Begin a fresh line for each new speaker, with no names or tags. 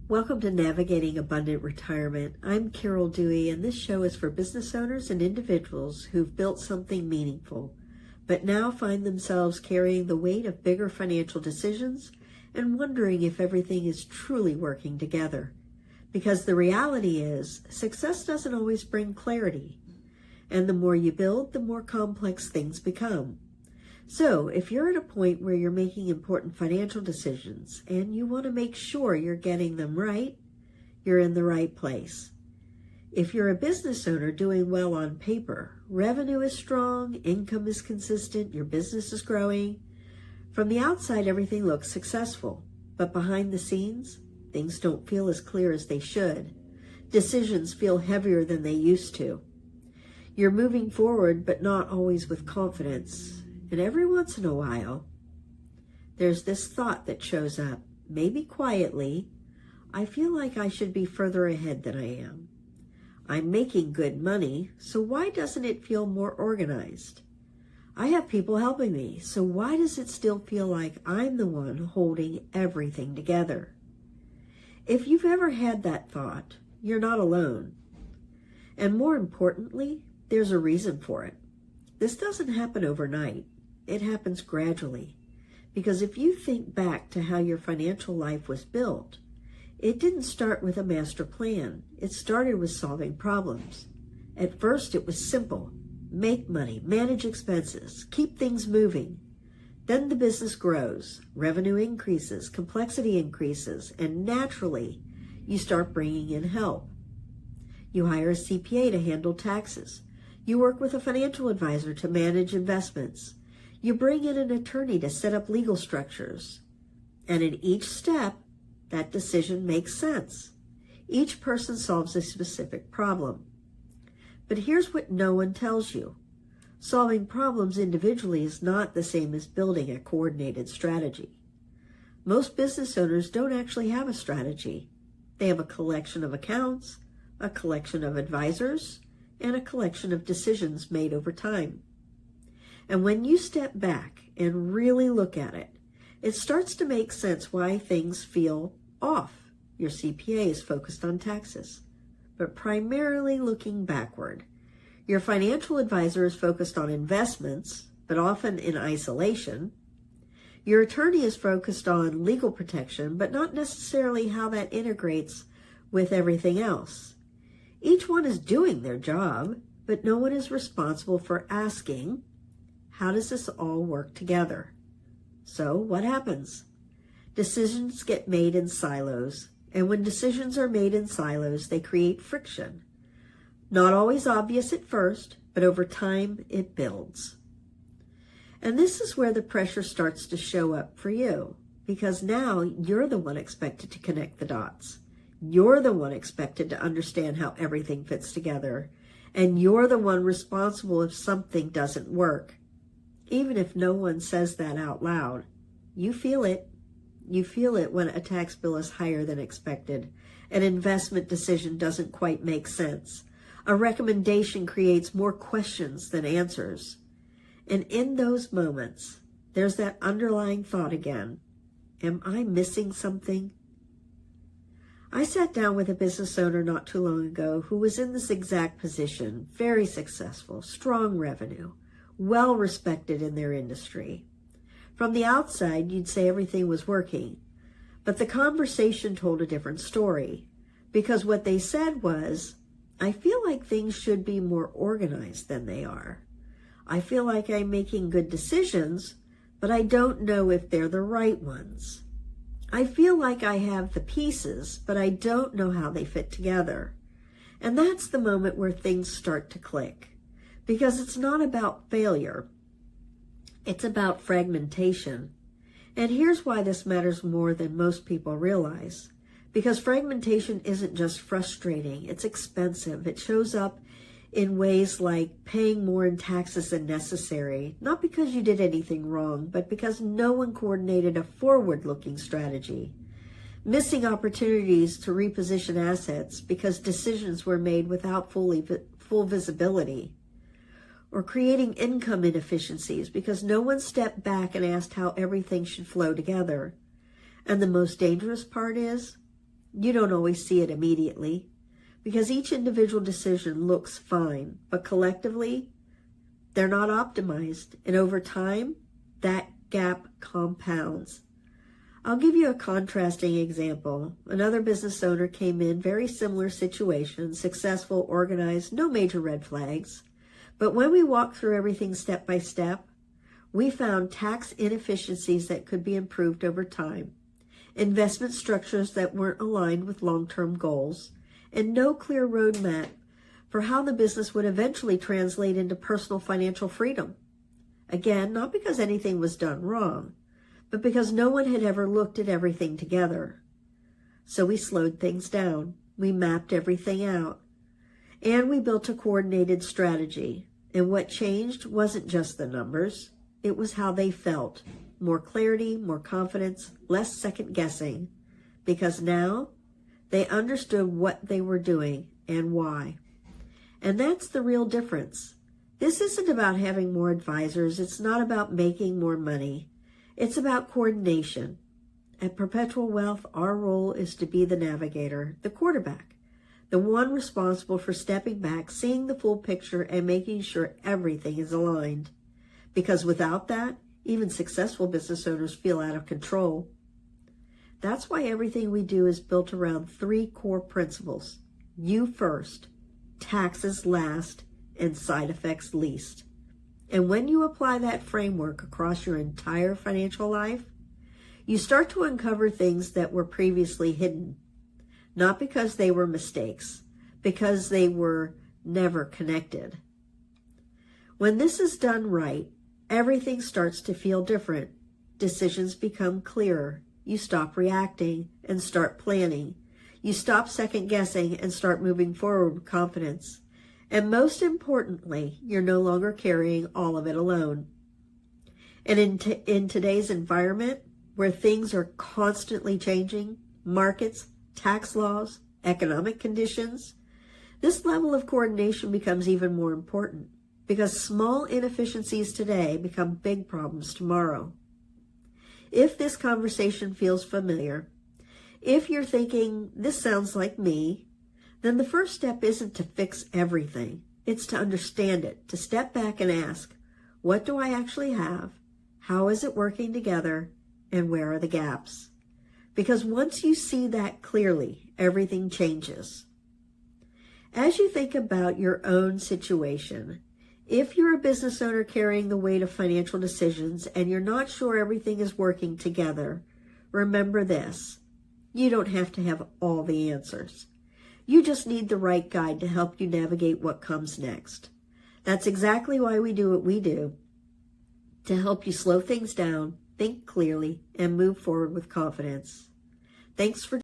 Welcome to Navigating Abundant Retirement. I'm Carol Dewey, and this show is for business owners and individuals who've built something meaningful, but now find themselves carrying the weight of bigger financial decisions and wondering if everything is truly working together. Because the reality is, success doesn't always bring clarity, and the more you build, the more complex things become. So, if you're at a point where you're making important financial decisions and you want to make sure you're getting them right, you're in the right place. If you're a business owner doing well on paper, revenue is strong, income is consistent, your business is growing. From the outside, everything looks successful, but behind the scenes, things don't feel as clear as they should. Decisions feel heavier than they used to. You're moving forward, but not always with confidence. And every once in a while, there's this thought that shows up, maybe quietly, I feel like I should be further ahead than I am. I'm making good money, so why doesn't it feel more organized? I have people helping me, so why does it still feel like I'm the one holding everything together? If you've ever had that thought, you're not alone. And more importantly, there's a reason for it. This doesn't happen overnight. It happens gradually, because if you think back to how your financial life was built, it didn't start with a master plan. It started with solving problems. At first, it was simple. Make money, manage expenses, keep things moving. Then the business grows, revenue increases, complexity increases, and naturally, you start bringing in help. You hire a CPA to handle taxes. You work with a financial advisor to manage investments. You bring in an attorney to set up legal structures. And in each step, that decision makes sense. Each person solves a specific problem. But here's what no one tells you. Solving problems individually is not the same as building a coordinated strategy. Most business owners don't actually have a strategy. They have a collection of accounts, a collection of advisors, and a collection of decisions made over time. And when you step back and really look at it, it starts to make sense why things feel off. Your CPA is focused on taxes, but primarily looking backward. Your financial advisor is focused on investments, but often in isolation. Your attorney is focused on legal protection, but not necessarily how that integrates with everything else. Each one is doing their job, but no one is responsible for asking, how does this all work together? So what happens? Decisions get made in silos, and when decisions are made in silos, they create friction. Not always obvious at first, but over time it builds. And this is where the pressure starts to show up for you, because now you're the one expected to connect the dots. You're the one expected to understand how everything fits together, and you're the one responsible if something doesn't work. Even if no one says that out loud, you feel it. You feel it when a tax bill is higher than expected, an investment decision doesn't quite make sense, a recommendation creates more questions than answers. And in those moments, there's that underlying thought again, am I missing something? I sat down with a business owner not too long ago who was in this exact position, very successful, strong revenue, well respected in their industry. From the outside, you'd say everything was working, but the conversation told a different story, because what they said was, I feel like things should be more organized than they are. I feel like I'm making good decisions, but I don't know if they're the right ones. I feel like I have the pieces, but I don't know how they fit together. And that's the moment where things start to click. Because it's not about failure, it's about fragmentation. And here's why this matters more than most people realize. Because fragmentation isn't just frustrating, it's expensive. It shows up in ways like paying more in taxes than necessary, not because you did anything wrong, but because no one coordinated a forward-looking strategy. Missing opportunities to reposition assets because decisions were made without full visibility. Or creating income inefficiencies because no one stepped back and asked how everything should flow together. And the most dangerous part is, You don't always see it immediately because each individual decision looks fine, but collectively, they're not optimized. And over time, that gap compounds. I'll give you a contrasting example. Another business owner came in, very similar situation, successful, organized, no major red flags. But when we walked through everything step by step, we found tax inefficiencies that could be improved over time, investment structures that weren't aligned with long-term goals, and no clear roadmap for how the business would eventually translate into personal financial freedom. Again, not because anything was done wrong, but because no one had ever looked at everything together. So we slowed things down, we mapped everything out, and we built a coordinated strategy. And what changed wasn't just the numbers, it was how they felt. More clarity, more confidence, less second guessing, because now they understood what they were doing and why. And that's the real difference. This isn't about having more advisors. It's not about making more money. It's about coordination. At Perpetual Wealth, our role is to be the navigator, the quarterback, the one responsible for stepping back, seeing the full picture, and making sure everything is aligned. Because without that, even successful business owners feel out of control. That's why everything we do is built around 3 core principles. You first, taxes last, and side effects least. And when you apply that framework across your entire financial life, you start to uncover things that were previously hidden. Not because they were mistakes, because they were never connected. When this is done right, everything starts to feel different. Decisions become clearer. You stop reacting and start planning. You stop second guessing and start moving forward with confidence. And most importantly, you're no longer carrying all of it alone. And in today's environment, where things are constantly changing, markets, tax laws, economic conditions, this level of coordination becomes even more important because small inefficiencies today become big problems tomorrow. If this conversation feels familiar, if you're thinking, this sounds like me, then the first step isn't to fix everything. It's to understand it, to step back and ask, what do I actually have? How is it working together? And where are the gaps? Because once you see that clearly, everything changes. As you think about your own situation, if you're a business owner carrying the weight of financial decisions and you're not sure everything is working together, remember this. You don't have to have all the answers. You just need the right guide to help you navigate what comes next. That's exactly why we do what we do, to help you slow things down, think clearly, and move forward with confidence. Thanks for